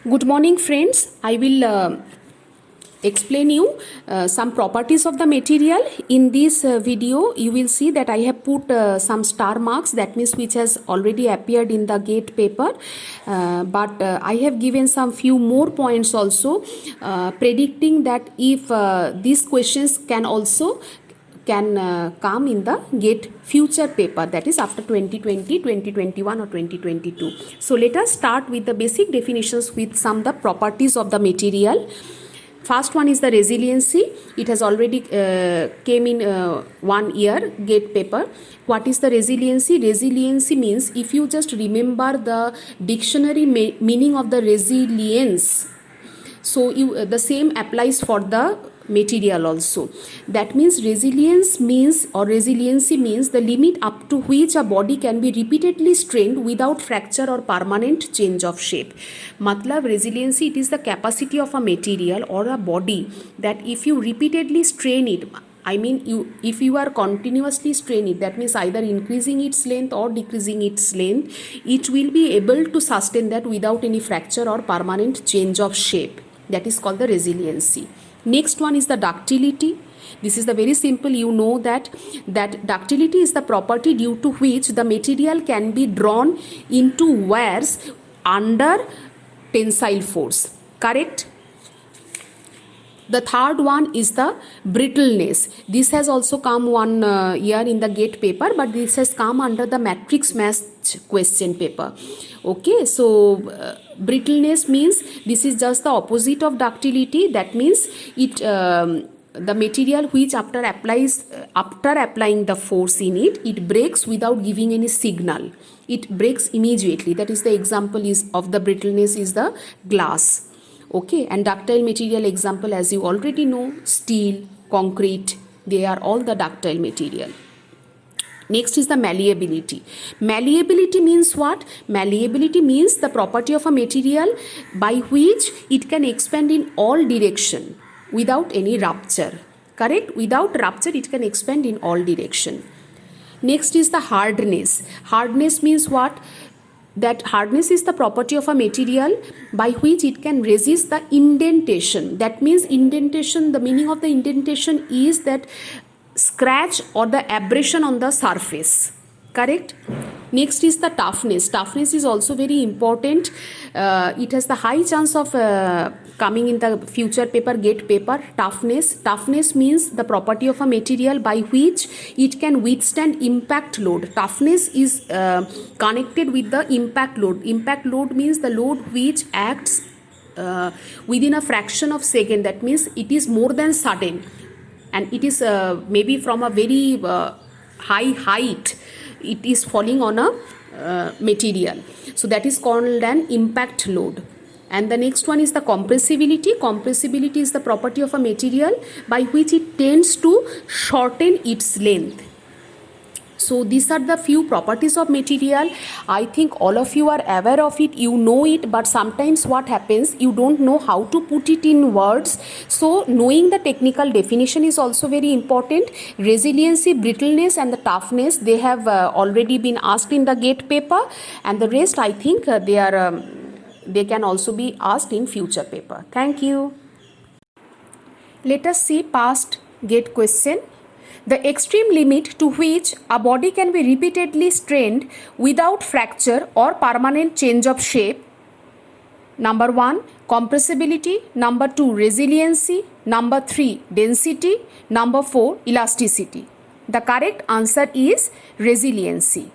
Good morning, friends. I will explain you some properties of the material. In this video, you will see that I have put some star marks, that means which has already appeared in the GATE paper. But I have given some few more points also, predicting that if these questions can also come in the GATE future paper, that is after 2020, 2021 or 2022. So let us start with the basic definitions with some the properties of the material. First one is the resiliency. It has already came in 1 year GATE paper. What is the resiliency? Resiliency means, if you just remember the dictionary meaning of the resilience, so the same applies for the material also. That means resilience means, or resiliency means, the limit up to which a body can be repeatedly strained without fracture or permanent change of shape. Matlab resiliency, it is the capacity of a material or a body that if you repeatedly strain it, if you are continuously straining it, that means either increasing its length or decreasing its length, it will be able to sustain that without any fracture or permanent change of shape. That is called the resiliency. Next one is the ductility. This is the very simple, you know that ductility is the property due to which the material can be drawn into wires under tensile force. Correct? The third one is the brittleness. This has also come 1 year in the GATE paper, but this has come under the matrix match question paper. Okay, so brittleness means this is just the opposite of ductility. That means it the material which after applying the force in it, it breaks without giving any signal. It breaks immediately. That is the example is of the brittleness is the glass. Okay, and ductile material example, as you already know, steel, concrete, they are all the ductile material. Next is the malleability. Malleability means what? Malleability means the property of a material by which it can expand in all direction without any rupture. Correct? Without rupture, it can expand in all direction. Next is the hardness. Hardness means what? That hardness is the property of a material by which it can resist the indentation. That means indentation, the meaning of the indentation is that scratch or the abrasion on the surface. Correct? Next is the toughness. Toughness is also very important. It has the high chance of coming in the future paper, GATE paper. Toughness means the property of a material by which it can withstand impact load. Toughness is connected with the impact load. Impact load means the load which acts within a fraction of second. That means it is more than sudden, and it is maybe from a very high height it is falling on a material. So that is called an impact load. And the next one is the compressibility. Compressibility is the property of a material by which it tends to shorten its length. So these are the few properties of material. I think all of you are aware of it, you know it, but sometimes what happens, you don't know how to put it in words. So knowing the technical definition is also very important. Resiliency, brittleness and the toughness, they have already been asked in the GATE paper, and the rest I think they can also be asked in future paper. Thank you. Let us see past GATE question. The extreme limit to which a body can be repeatedly strained without fracture or permanent change of shape. Number 1, compressibility. Number 2, resiliency. Number 3, density. Number 4, elasticity. The correct answer is resiliency.